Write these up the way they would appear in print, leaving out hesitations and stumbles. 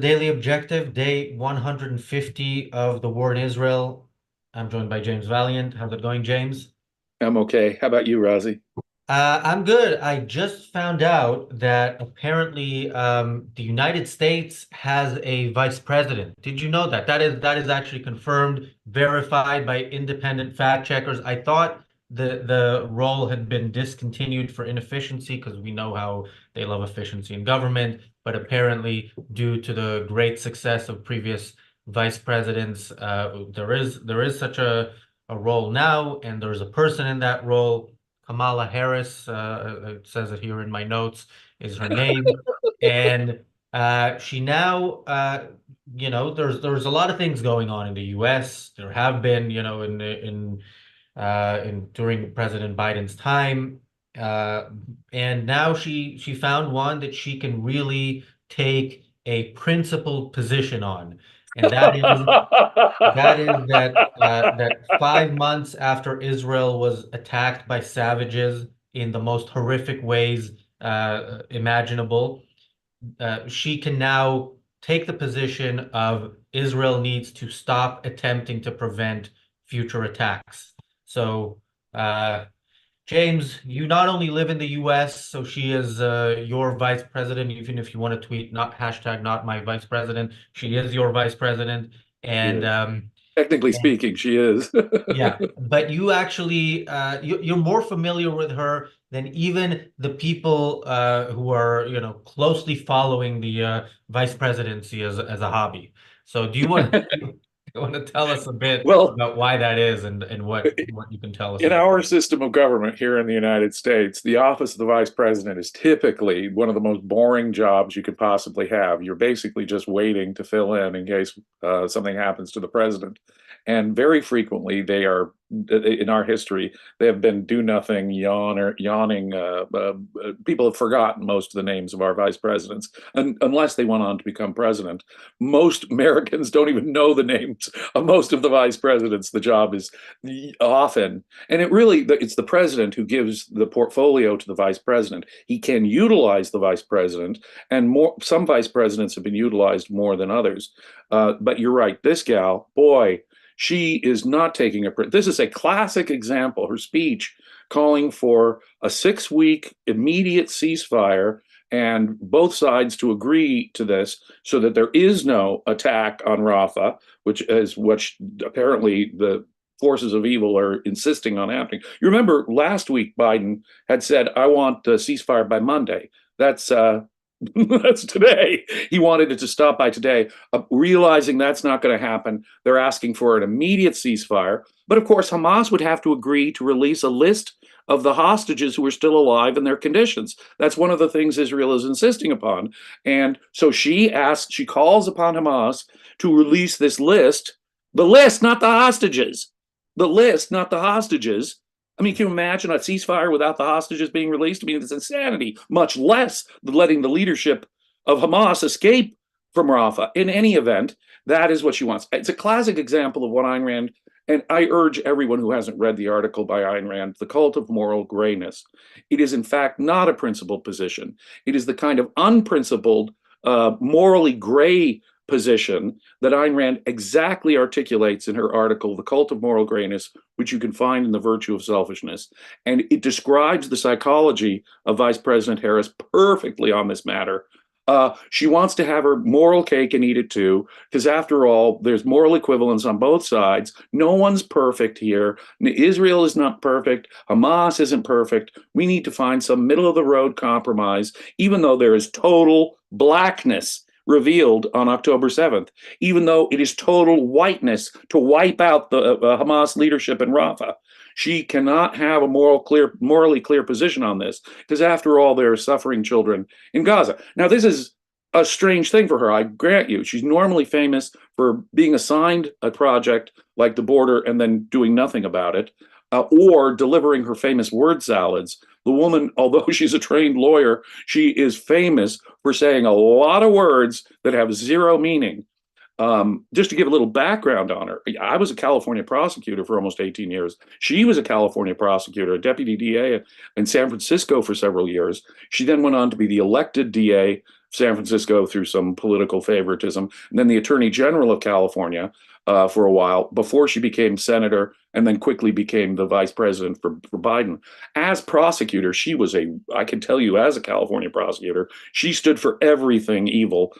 Daily Objective, day 150 of the war in Israel. I'm joined by James Valliant. How's it going, James? I'm okay. How about you, Razi? I'm good. I just found out that apparently the United States has a vice president. Did you know that? That is actually confirmed, verified by independent fact checkers. I thought the role had been discontinued for inefficiency because we know how they love efficiency in government, but apparently due to the great success of previous vice presidents, there is such a role now, and there's a person in that role. Kamala Harris, it says it here in my notes, is her name. And she now, there's a lot of things going on in the U.S. There have been, in during President Biden's time, uh, and now she found one that she can really take a principled position on, and that 5 months after Israel was attacked by savages in the most horrific ways imaginable, she can now take the position of Israel needs to stop attempting to prevent future attacks. So, James, you not only live in the US, so she is your vice president, even if you want to tweet not hashtag not my vice president, she is your vice president. She And is. Technically and speaking, she is. yeah, but you actually you're more familiar with her than even the people who are, closely following the vice presidency as a hobby. So you want to tell us a bit Well, about why that is and what you can tell us in about our system of government here in the United States, the office of the vice president is typically one of the most boring jobs you could possibly have. You're basically just waiting to fill in case something happens to the president. And very frequently, they are, in our history, they have been do nothing, yawning. People have forgotten most of the names of our vice presidents, unless they went on to become president. Most Americans don't even know the names of most of the vice presidents. The job is often, and it's the president who gives the portfolio to the vice president. He can utilize the vice president, and some vice presidents have been utilized more than others. But you're right, this gal, boy, she is not taking a this is a classic example. Her speech calling for a 6 week immediate ceasefire and both sides to agree to this so that there is no attack on Rafah, which is what apparently the forces of evil are insisting on happening. You remember last week Biden had said, "I want a ceasefire by Monday." That's that's today. He wanted it to stop by today. Realizing that's not going to happen, they're asking for an immediate ceasefire. But of course, Hamas would have to agree to release a list of the hostages who are still alive and their conditions. That's one of the things Israel is insisting upon. And so she calls upon Hamas to release this list, the list, not the hostages. The list, not the hostages. I mean, can you imagine a ceasefire without the hostages being released? I mean, it's insanity, much less letting the leadership of Hamas escape from Rafah. In any event, that is what she wants. It's a classic example of what Ayn Rand, and I urge everyone who hasn't read the article by Ayn Rand, The Cult of Moral Grayness. It is, in fact, not a principled position. It is the kind of unprincipled, morally gray position that Ayn Rand exactly articulates in her article, The Cult of Moral Grayness, which you can find in The Virtue of Selfishness. And it describes the psychology of Vice President Harris perfectly on this matter. She wants to have her moral cake and eat it too, because after all, there's moral equivalence on both sides. No one's perfect here. Israel is not perfect. Hamas isn't perfect. We need to find some middle of the road compromise, even though there is total blackness revealed on October 7th, even though it is total whiteness to wipe out the Hamas leadership in Rafah. She cannot have a morally clear position on this, because after all, there are suffering children in Gaza. Now, this is a strange thing for her, I grant you. She's normally famous for being assigned a project like the border and then doing nothing about it, or delivering her famous word salads. The woman, although she's a trained lawyer, she is famous for saying a lot of words that have zero meaning. Just to give a little background on her, I was a California prosecutor for almost 18 years. She was a California prosecutor, a deputy DA in San Francisco for several years. She then went on to be the elected DA San Francisco through some political favoritism, and then the Attorney General of California for a while before she became senator and then quickly became the vice president for Biden. As prosecutor, I can tell you, as a California prosecutor, she stood for everything evil.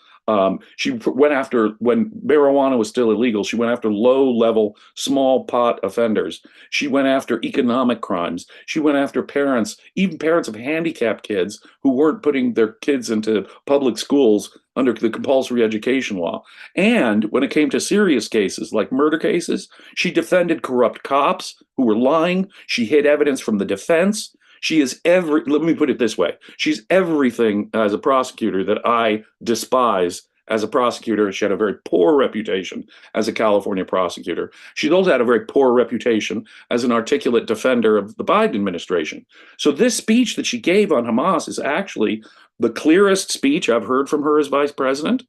She went after, when marijuana was still illegal, she went after low level, small pot offenders. She went after economic crimes. She went after parents, even parents of handicapped kids who weren't putting their kids into public schools under the compulsory education law. And when it came to serious cases like murder cases, she defended corrupt cops who were lying. She hid evidence from the defense. Let me put it this way. She's everything as a prosecutor that I despise as a prosecutor. She had a very poor reputation as a California prosecutor. She's also had a very poor reputation as an articulate defender of the Biden administration. So this speech that she gave on Hamas is actually the clearest speech I've heard from her as vice president.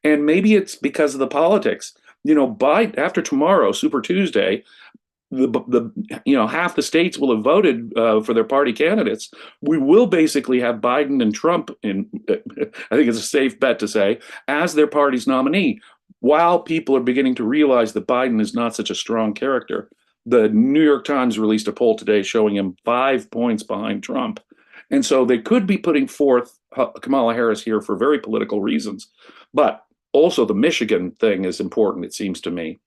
And maybe it's because of the politics. After tomorrow, Super Tuesday, half the states will have voted for their party candidates. We will basically have Biden and Trump in, I think it's a safe bet to say, as their party's nominee, while people are beginning to realize that Biden is not such a strong character. The New York Times released a poll today showing him 5 points behind Trump. And so they could be putting forth Kamala Harris here for very political reasons. But also the Michigan thing is important, it seems to me.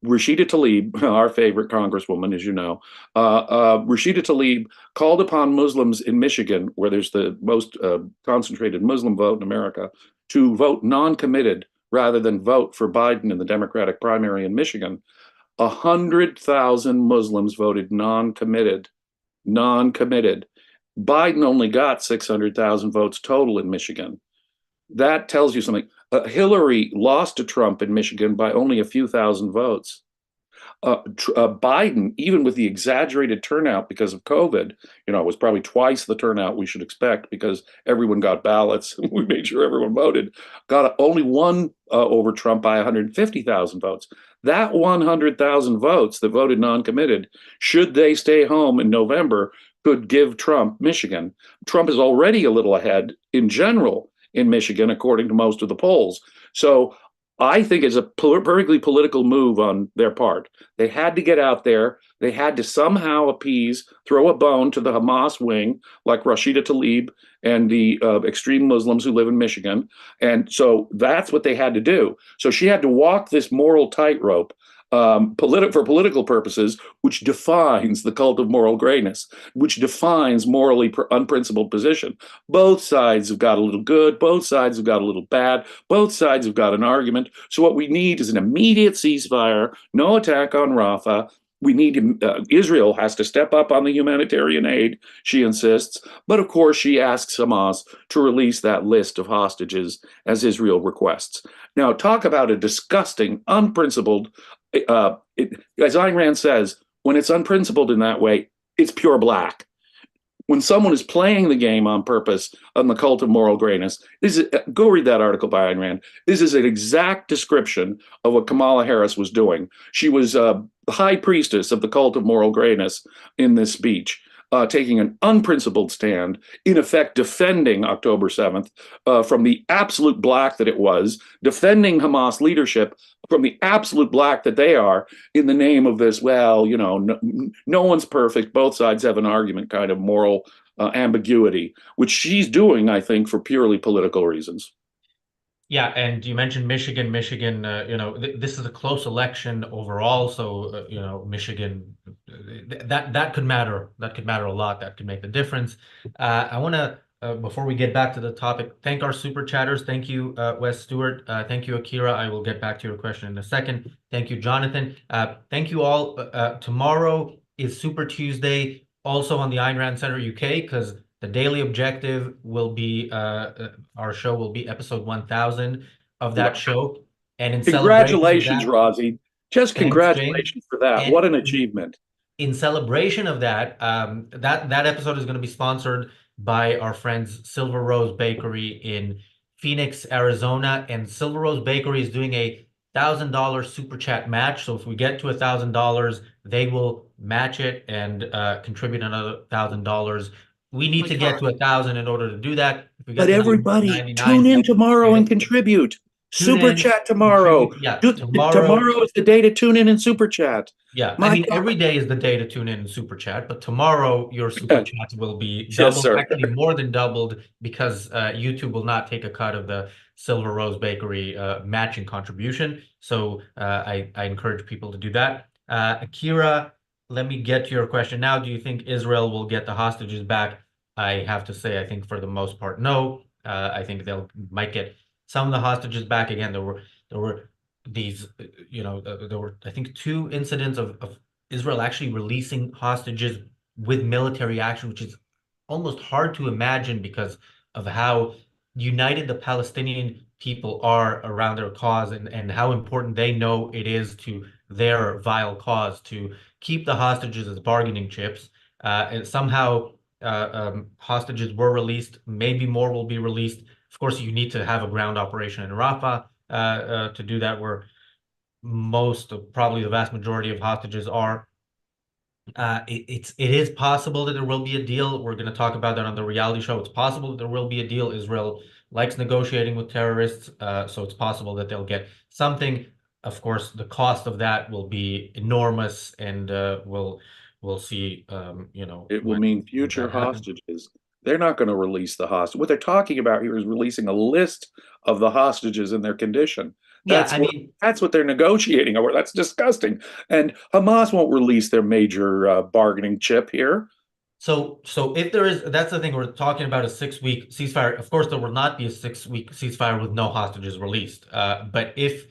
Rashida Tlaib, our favorite congresswoman, as you know, Rashida Tlaib called upon Muslims in Michigan, where there's the most concentrated Muslim vote in America, to vote non-committed rather than vote for Biden in the Democratic primary in Michigan. 100,000 Muslims voted non-committed. Biden only got 600,000 votes total in Michigan. That tells you something. Hillary lost to Trump in Michigan by only a few thousand votes. Biden, even with the exaggerated turnout because of COVID, it was probably twice the turnout we should expect because everyone got ballots. We made sure everyone voted. Got only won over Trump by 150,000 votes. That 100,000 votes that voted non-committed, should they stay home in November, could give Trump Michigan. Trump is already a little ahead in general in Michigan, according to most of the polls. So I think it's a perfectly political move on their part. They had to get out there. They had to somehow throw a bone to the Hamas wing, like Rashida Tlaib and the extreme Muslims who live in Michigan. And so that's what they had to do. So she had to walk this moral tightrope for political purposes, which defines the cult of moral grayness, which defines morally unprincipled position. Both sides have got a little good, both sides have got a little bad, both sides have got an argument. So what we need is an immediate ceasefire, no attack on Rafah. We need Israel has to step up on the humanitarian aid, she insists. But of course, she asks Hamas to release that list of hostages as Israel requests. Now, talk about a disgusting, unprincipled, as Ayn Rand says, when it's unprincipled in that way, it's pure black. When someone is playing the game on purpose on the cult of moral grayness, go read that article by Ayn Rand. This is an exact description of what Kamala Harris was doing. She was the high priestess of the cult of moral grayness in this speech, taking an unprincipled stand, in effect defending October 7th from the absolute black that it was, defending Hamas leadership from the absolute black that they are, in the name of this, no one's perfect, both sides have an argument kind of moral ambiguity, which she's doing, I think, for purely political reasons. Yeah, and you mentioned Michigan. Michigan, this is a close election overall, so Michigan, that could matter. That could matter a lot. That could make the difference. I want to, before we get back to the topic, thank our super chatters. Thank you, Wes Stewart. Thank you, Akira. I will get back to your question in a second. Thank you, Jonathan. Thank you all. Tomorrow is Super Tuesday, also on the Ayn Rand Center UK, because the daily objective will be our show will be episode 1000 of that show. And in congratulations, Razi. Just thanks, congratulations James. for that. And what an achievement. In celebration of that, that episode is going to be sponsored by our friends Silver Rose Bakery in Phoenix, Arizona. And Silver Rose Bakery is doing a $1,000 super chat match. So if we get to $1,000, they will match it and contribute another $1,000 We need My to get God. to 1,000 in order to do that. If we get But to everybody, tune 99, in tomorrow and okay, contribute. tune Super in, chat tomorrow. contribute. Yeah, tomorrow. Tomorrow is the day to tune in and super chat. Yeah, I My mean, God. every day is the day to tune in and super chat, but tomorrow your super chats will be Yes, doubled, sir. actually more than doubled, because YouTube will not take a cut of the Silver Rose Bakery matching contribution. So I encourage people to do that. Akira, let me get to your question now. Do you think Israel will get the hostages back? I have to say, I think for the most part, no. I think they'll might get some of the hostages back. Again, there were these, there were, I think, two incidents of Israel actually releasing hostages with military action, which is almost hard to imagine because of how united the Palestinian people are around their cause, and how important they know it is to their vile cause to keep the hostages as bargaining chips. And somehow hostages were released. Maybe more will be released. Of course, you need to have a ground operation in Rafah to do that, where most of, probably the vast majority of hostages are. It is possible that there will be a deal. We're going to talk about that on the reality show. It's possible that there will be a deal. Israel likes negotiating with terrorists, so it's possible that they'll get something. Of course, the cost of that will be enormous, and we'll see. It will When mean future that happens. hostages. They're not going to release the hostage. What they're talking about here is releasing a list of the hostages and their condition. Yeah, I mean, That's what they're negotiating over. That's disgusting. And Hamas won't release their major bargaining chip here. so if there is, that's the thing, we're talking about a 6-week ceasefire. Of course, there will not be a 6-week ceasefire with no hostages released. But if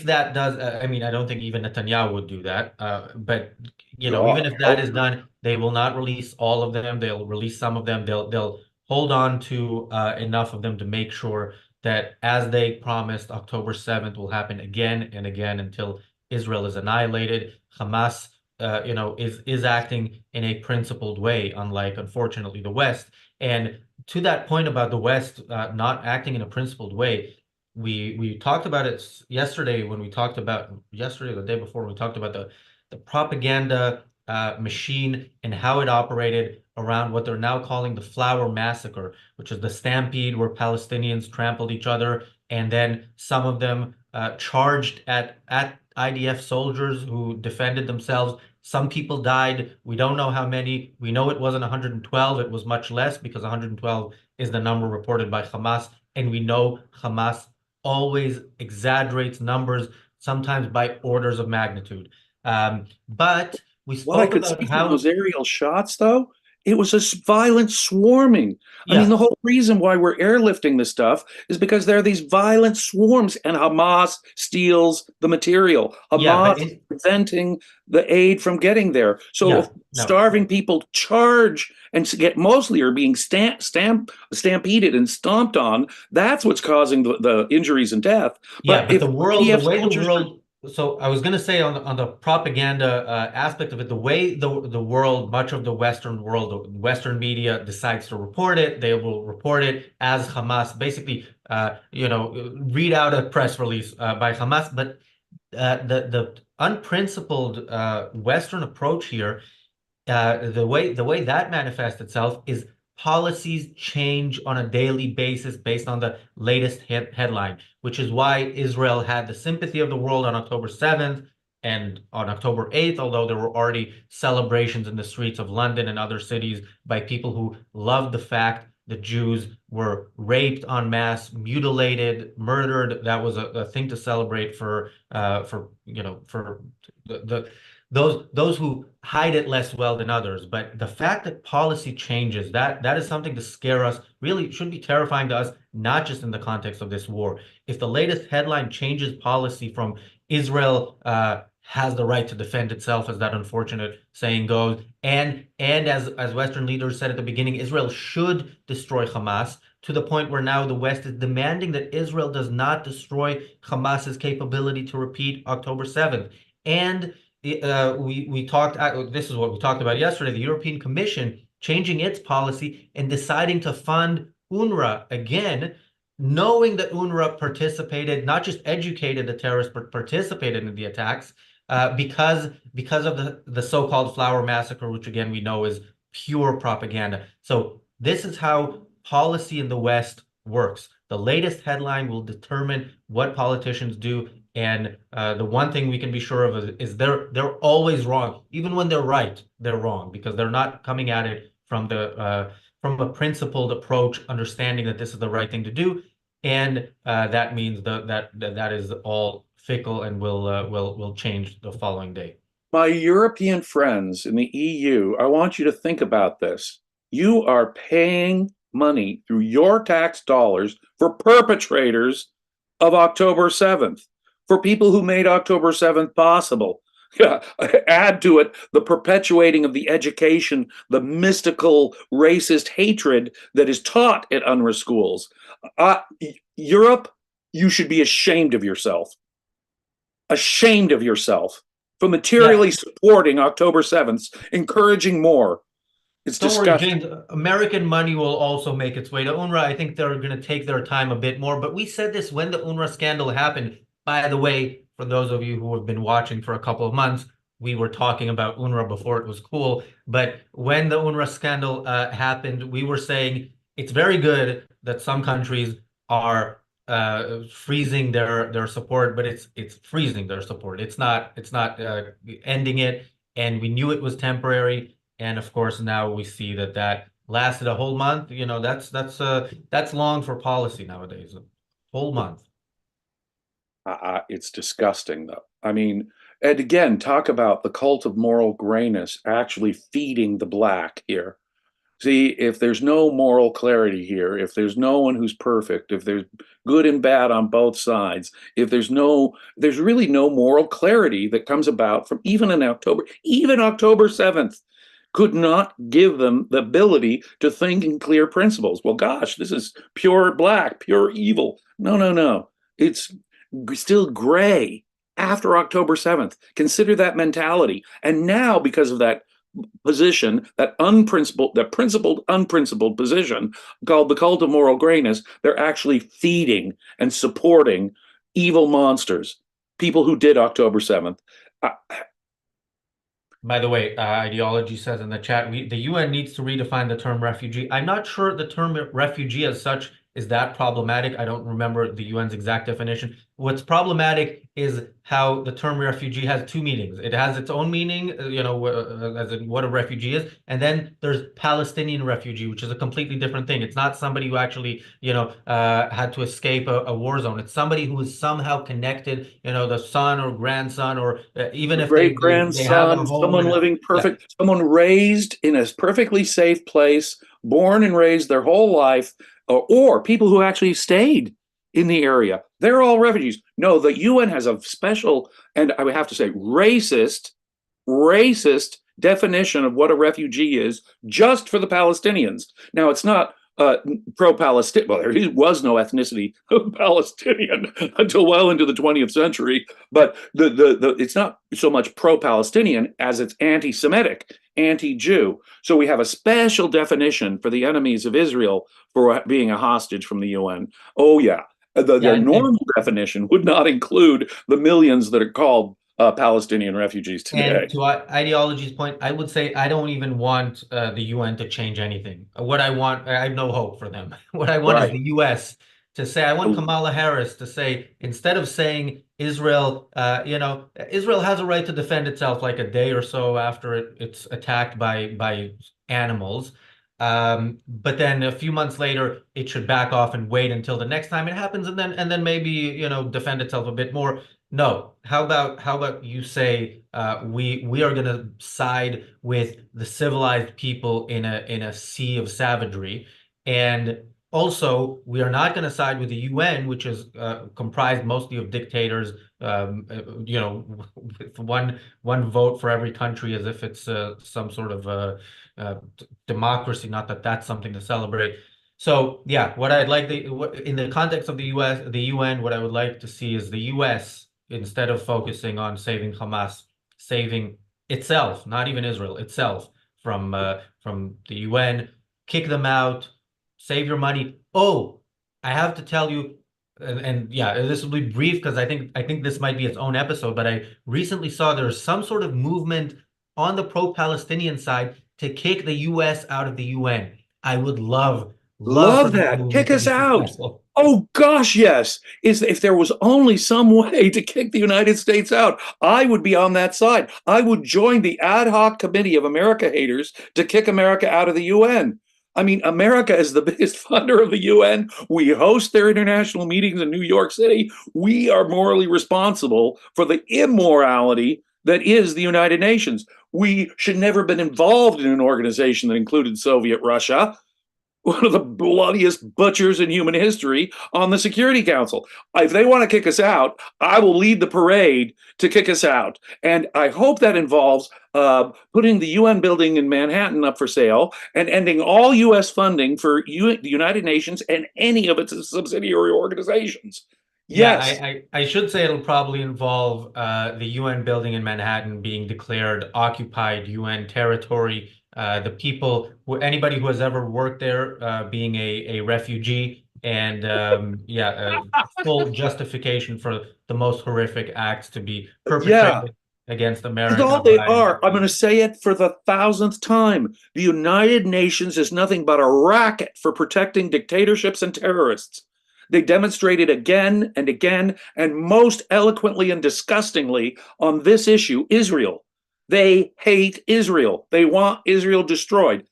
that does, I mean, I don't think even Netanyahu would do that. But even if that is done, they will not release all of them. They'll release some of them. They'll hold on to enough of them to make sure that, as they promised, October 7th will happen again and again until Israel is annihilated. Hamas is acting in a principled way, unlike, unfortunately, the West. And to that point about the West not acting in a principled way, we talked about it yesterday when we talked about yesterday, or the day before, when we talked about the propaganda machine and how it operated around what they're now calling the Flower Massacre, which is the stampede where Palestinians trampled each other, and then some of them charged at IDF soldiers who defended themselves. Some people died. We don't know how many. We know it wasn't 112. It was much less, because 112 is the number reported by Hamas. And we know Hamas always exaggerates numbers, sometimes by orders of magnitude. But we What I spoke could about see from those how, aerial shots, though, it was a violent swarming. I mean, yeah, the whole reason why we're airlifting this stuff is because there are these violent swarms, and Hamas steals the material. yeah, Hamas but is preventing the aid from getting there. So if yeah, no. starving people charge and get mostly are being stampeded and stomped on, that's what's causing the injuries and death. Yeah, But but if the world, the IDF way the soldiers are world, so I was going to say on the propaganda aspect of it, the way the world, much of the Western world, the Western media decides to report it, they will report it as Hamas, basically, read out a press release by Hamas. But the unprincipled Western approach here, the way that manifests itself is policies change on a daily basis based on the latest headline, which is why Israel had the sympathy of the world on October 7th and on October 8th, although there were already celebrations in the streets of London and other cities by people who loved the fact that Jews were raped en masse, mutilated, murdered. That was a thing to celebrate for the those who hide it less well than others. But the fact that policy changes, that is something to scare us, really should be terrifying to us, not just in the context of this war. If the latest headline changes policy from Israel has the right to defend itself, as that unfortunate saying goes, and as Western leaders said at the beginning, Israel should destroy Hamas, to the point where now the West is demanding that Israel does not destroy Hamas's capability to repeat October 7th. And we talked, this is what we talked about yesterday, the European Commission changing its policy and deciding to fund UNRWA again, knowing that UNRWA participated, not just educated the terrorists, but participated in the attacks because of the so-called Flower Massacre, which again we know is pure propaganda. So this is how policy in the West works. The latest headline will determine what politicians do. And the one thing we can be sure of is they're always wrong. Even when they're right, they're wrong because they're not coming at it from from a principled approach, understanding that this is the right thing to do. And that means that is all fickle and will change the following day. My European friends in the EU, I want you to think about this. You are paying money through your tax dollars for perpetrators of October 7th, for people who made October 7th possible. Add to it the perpetuating of the education, the mystical racist hatred that is taught at UNRWA schools. Europe, you should be ashamed of yourself. Ashamed of yourself for materially supporting October 7th, encouraging more. It's disgusting. James, American money will also make its way to UNRWA. I think they're going to take their time a bit more. But we said this when the UNRWA scandal happened. By the way, for those of you who have been watching for a couple of months, we were talking about UNRWA before it was cool. But when the UNRWA scandal happened, we were saying it's very good that some countries are freezing their support, but it's freezing their support. It's not ending it. And we knew it was temporary. And of course, now we see that lasted a whole month. You know, that's long for policy nowadays. A whole month. It's disgusting, though. I mean, and again, talk about the cult of moral grayness actually feeding the black here. See, if there's no moral clarity here, if there's no one who's perfect, if there's good and bad on both sides, if there's really no moral clarity that comes about from even October 7th could not give them the ability to think in clear principles. Well, gosh, this is pure black, pure evil. No. It's still gray after October 7th. Consider that mentality. And now, because of that position, that principled, unprincipled position called the cult of moral grayness, they're actually feeding and supporting evil monsters, people who did October 7th. By the way, Ideology says in the chat, the UN needs to redefine the term refugee. I'm not sure the term refugee as such is that problematic. I don't remember the UN's exact definition. What's problematic is how the term refugee has two meanings. It has its own meaning, as in what a refugee is, and then there's Palestinian refugee, which is a completely different thing. It's not somebody who actually, had to escape a war zone. It's somebody who is somehow connected, the son or grandson, or even if great grandson, they have a home, someone living perfect, someone raised in a perfectly safe place, born and raised their whole life, or people who actually stayed in the area. They're all refugees. No, the UN has a special, and I would have to say racist definition of what a refugee is just for the Palestinians. Now, it's not pro-Palestinian. Well, there was no ethnicity of Palestinian until well into the 20th century. But it's not so much pro-Palestinian as it's anti-Semitic, anti-Jew. So we have a special definition for the enemies of Israel for being a hostage from the UN. Oh yeah, their normal definition would not include the millions that are called Palestinian refugees today. And to Ideology's point, I would say I don't even want the UN to change anything. What I want, I have no hope for them. What I want is the US to say, I want Kamala Harris to say, instead of saying Israel, Israel has a right to defend itself like a day or so after it's attacked by animals. But then a few months later, it should back off and wait until the next time it happens, and then maybe defend itself a bit more. No, how about you say we are going to side with the civilized people in a sea of savagery, and also we are not going to side with the UN, which is comprised mostly of dictators. With one vote for every country, as if it's some sort of democracy. Not that that's something to celebrate. So yeah, what I'd like in the context of the UN, what I would like to see is the US, instead of focusing on saving Hamas, saving itself, not even Israel, itself from the UN, kick them out, save your money. Oh, I have to tell you, and yeah, this will be brief because I think this might be its own episode, but I recently saw there's some sort of movement on the pro-Palestinian side to kick the U.S. out of the UN. I would love for Love this that. movie Kick to us be out. successful. Oh gosh, yes. If there was only some way to kick the United States out, I would be on that side. I would join the ad hoc committee of America haters to kick America out of the UN. I mean, America is the biggest funder of the UN. We host their international meetings in New York City. We are morally responsible for the immorality that is the United Nations. We should never have been involved in an organization that included Soviet Russia, one of the bloodiest butchers in human history, on the Security Council. If they want to kick us out, I will lead the parade to kick us out. And I hope that involves putting the UN building in Manhattan up for sale and ending all US funding for the United Nations and any of its subsidiary organizations. Yeah, Yes. I should say it'll probably involve the UN building in Manhattan being declared occupied UN territory. The people, anybody who has ever worked there, being a refugee, and yeah, full justification for the most horrific acts to be Yeah. perpetrated against Because America all they by. are, I'm going to say it for the thousandth time, the United Nations is nothing but a racket for protecting dictatorships and terrorists. They demonstrated again and again, and most eloquently and disgustingly on this issue, Israel. They hate Israel. They want Israel destroyed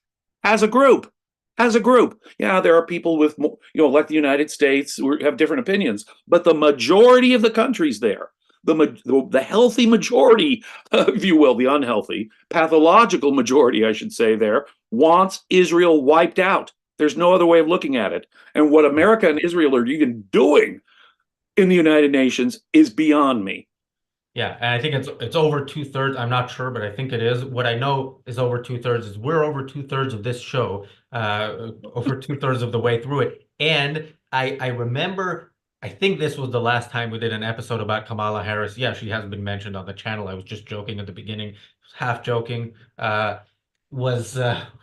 as a group. As a group. Yeah, there are people with, like the United States, who have different opinions, but the majority of the countries there, the healthy majority, if you will, the unhealthy, pathological majority, I should say, there wants Israel wiped out. There's no other way of looking at it. And what America and Israel are even doing in the United Nations is beyond me. Yeah, and I think it's over 2/3. I'm not sure, but I think it is. What I know is over 2/3 is we're over 2/3 of this show, over 2/3 of the way through it. And I remember, I think this was the last time we did an episode about Kamala Harris. Yeah, she hasn't been mentioned on the channel. I was just joking at the beginning, half joking. Was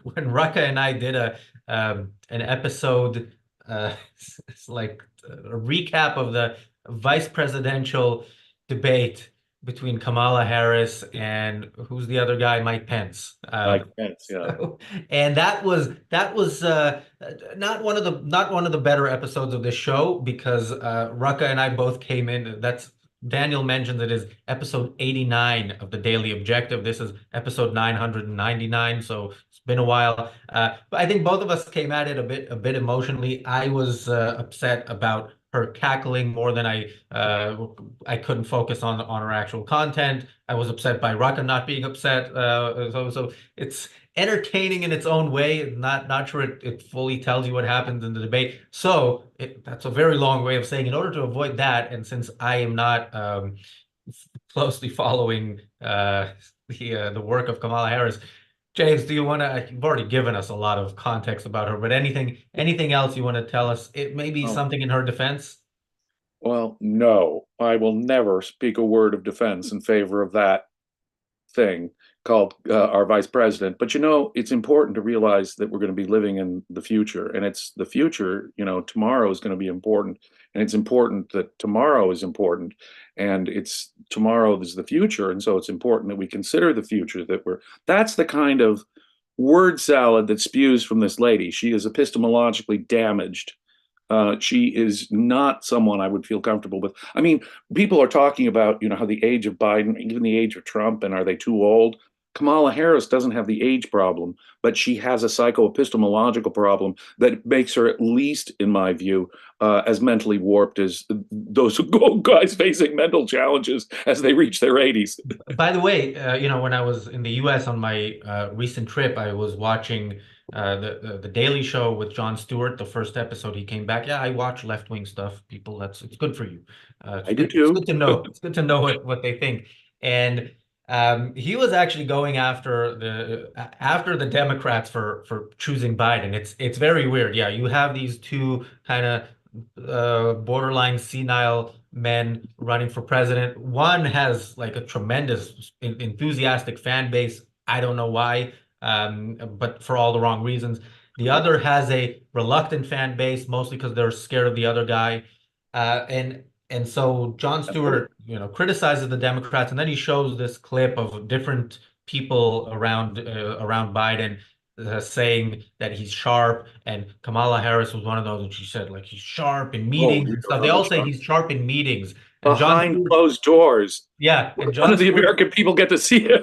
when Rucka and I did an episode, it's like a recap of the vice presidential debate between Kamala Harris and who's the other guy, Mike Pence. Mike Pence, yeah. And that was not one of the better episodes of this show because Rucka and I both came in. That's Daniel mentioned it is episode 89 of the Daily Objective. This is episode 999, so it's been a while. But I think both of us came at it a bit emotionally. I was upset about her cackling more than I couldn't focus on her actual content. I was upset by Rucka not being upset. So it's entertaining in its own way. Not sure it fully tells you what happened in the debate. So that's a very long way of saying in order to avoid that, and since I am not closely following the work of Kamala Harris, James, do you want to? You've already given us a lot of context about her, but anything else you want to tell us? It may be something in her defense. Well, no, I will never speak a word of defense in favor of that thing called our vice president. But it's important to realize that we're going to be living in the future, and it's the future. Tomorrow is going to be important, and it's important that tomorrow is important, and it's tomorrow is the future, and so it's important that we consider the future. That's the kind of word salad that spews from this lady. She is epistemologically damaged. She is not someone I would feel comfortable with. I mean, people are talking about, how the age of Biden, even the age of Trump, and are they too old? Kamala Harris doesn't have the age problem, but she has a psychoepistemological problem that makes her, at least in my view, as mentally warped as those guys facing mental challenges as they reach their 80s. By the way, when I was in the U.S. on my recent trip, I was watching the Daily Show with Jon Stewart. The first episode, he came back. Yeah, I watch left-wing stuff. People, it's good for you. I do It's too. good to know. It's good to know what they think. And he was actually going after the Democrats for choosing Biden. It's very weird. Yeah, you have these two kind of borderline senile men running for president. One has like a tremendous enthusiastic fan base. I don't know why, but for all the wrong reasons. The other has a reluctant fan base, mostly because they're scared of the other guy. And so Jon Stewart, criticizes the Democrats, and then he shows this clip of different people around Biden saying that he's sharp, and Kamala Harris was one of those, and she said like he's sharp in Oh, meetings and stuff. They you're all say he's sharp in meetings, and John behind Stewart, closed doors. yeah, and None John of the Stewart, American people get to see him.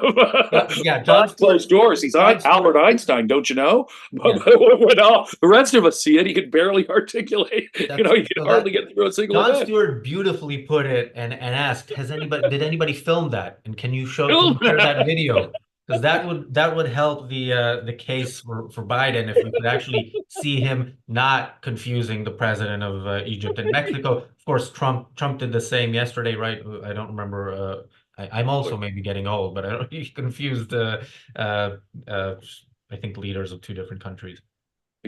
yeah, John Behind Stewart, closed doors. He's John Albert Stewart, Einstein, don't you know? yeah, But when all the rest of us see it, he can barely articulate. You that's know, he can so hardly that get through a single John event. Stewart beautifully put it and asked, did anybody film that? And can you share that video? Because that would help the case for Biden if we could actually see him not confusing the president of Egypt and Mexico. Of course, Trump did the same yesterday, right? I don't remember. I'm also maybe getting old, but I don't, he confused uh, uh, I think leaders of two different countries.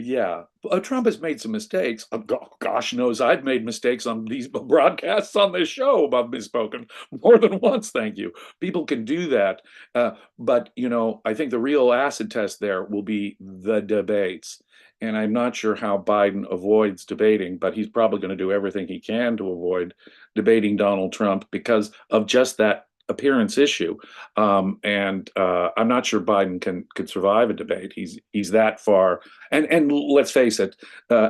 Yeah, Trump has made some mistakes. Gosh knows I've made mistakes on these broadcasts on this show. I've misspoken more than once. Thank you. People can do that, but you know, I think the real acid test there will be the debates. And I'm not sure how Biden avoids debating, but he's probably going to do everything he can to avoid debating Donald Trump because of just that appearance issue. And I'm not sure Biden could survive a debate. He's that far. And let's face it,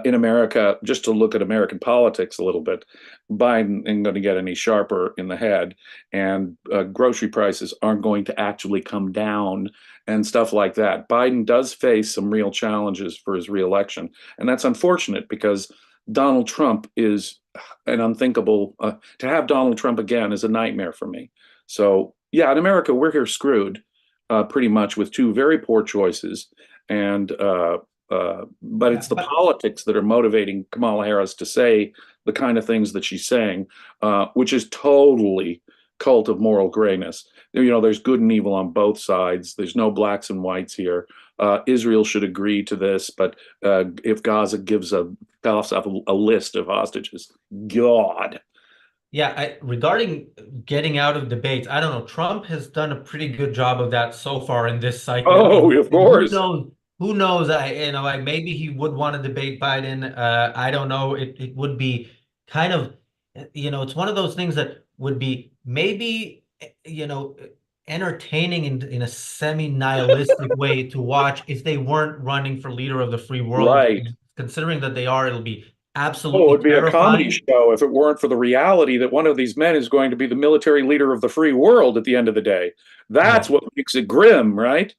in America, just to look at American politics a little bit, Biden isn't going to get any sharper in the head, and grocery prices aren't going to actually come down and stuff like that. Biden does face some real challenges for his reelection, and that's unfortunate because Donald Trump is an unthinkable. To have Donald Trump again is a nightmare for me. So yeah, in America, we're here screwed pretty much with two very poor choices, and but Yeah, it's the but politics that are motivating Kamala Harris to say the kind of things that she's saying, which is totally cult of moral grayness. You know, there's good and evil on both sides. There's no blacks and whites here. Israel should agree to this, but if Gaza gives passes up a list of hostages, God. yeah, regarding getting out of debates, I don't know. Trump has done a pretty good job of that so far in this cycle, Oh, of and who course. knows? Who knows? Maybe he would want to debate Biden. I don't know. It would be kind of, it's one of those things that would be maybe, entertaining in a semi-nihilistic way to watch if they weren't running for leader of the free world. Right. Considering that they are, it'll be Oh, absolutely it'd be a comedy terrifying. show if it weren't for the reality that one of these men is going to be the military leader of the free world at the end of the day. That's Yeah. what makes it grim, right?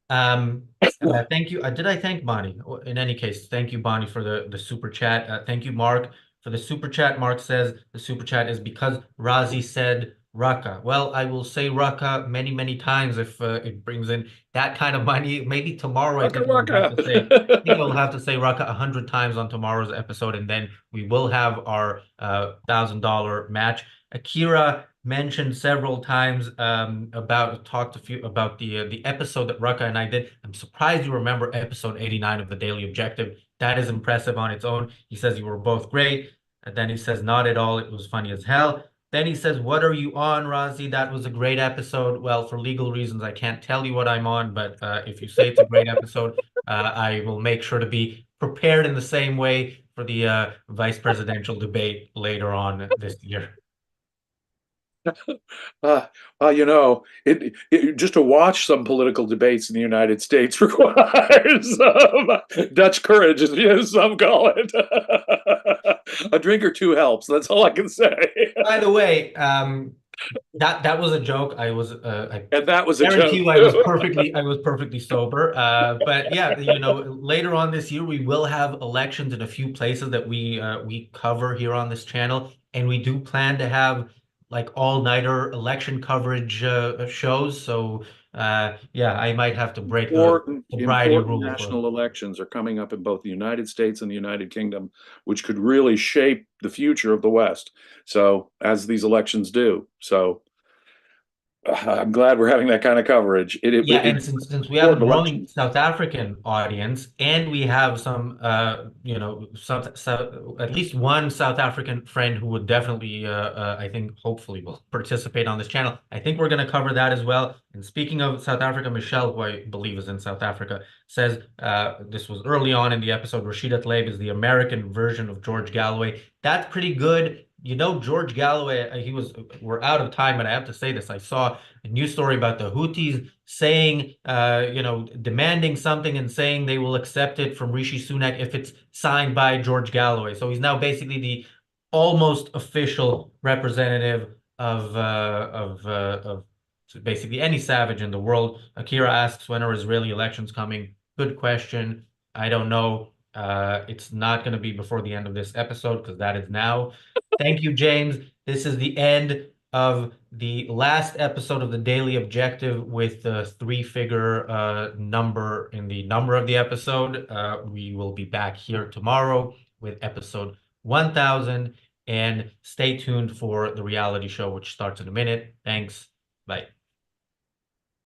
Thank you. Did I thank Bonnie? In any case, thank you, Bonnie, for the super chat. Thank you, Mark, for the super chat. Mark says the super chat is because Razi said Raqqa. Well, I will say Raqqa many, many times if it brings in that kind of money. Maybe tomorrow, I Waka think we'll have waka. to say. I think we'll have to say Raqqa 100 times on tomorrow's episode, and then we will have our $1,000 match. Akira mentioned several times talked a few about the episode that Rucka and I did. I'm surprised you remember episode 89 of the Daily Objective. That is impressive on its own. He says you were both great. And then he says, not at all. It was funny as hell. Then he says, what are you on, Razi? That was a great episode. Well, for legal reasons, I can't tell you what I'm on, but if you say it's a great episode, I will make sure to be prepared in the same way for the vice presidential debate later on this year. You know, just to watch some political debates in the United States requires Dutch courage, as some call it. A drink or two helps. That's all I can say. By the way, that was a joke. I And that was a guarantee joke you too. I was perfectly sober. But yeah, later on this year we will have elections in a few places that we cover here on this channel, and we do plan to have like all-nighter election coverage shows. So yeah, I might have to break the sobriety Important rule for. national elections are coming up in both the United States and the United Kingdom, which could really shape the future of the West. So, as these elections do. So, I'm glad we're having that kind of coverage. Yeah, and since we have a Important growing elections. South African audience, and we have some, at least one South African friend who would definitely, I think, hopefully will participate on this channel. I think we're going to cover that as well. And speaking of South Africa, Michelle, who I believe is in South Africa, says this was early on in the episode. Rashida Tlaib is the American version of George Galloway. That's pretty good. George Galloway, we're out of time, but I have to say this. I saw a news story about the Houthis saying, demanding something and saying they will accept it from Rishi Sunak if it's signed by George Galloway. So he's now basically the almost official representative of basically any savage in the world. Akira asks, when are Israeli elections coming? Good question. I don't know. It's not going to be before the end of this episode because that is now. Thank you, James. This is the end of the last episode of the Daily Objective with the three-figure number in the number of the episode. We will be back here tomorrow with episode 1000. And stay tuned for the reality show, which starts in a minute. Thanks. Bye.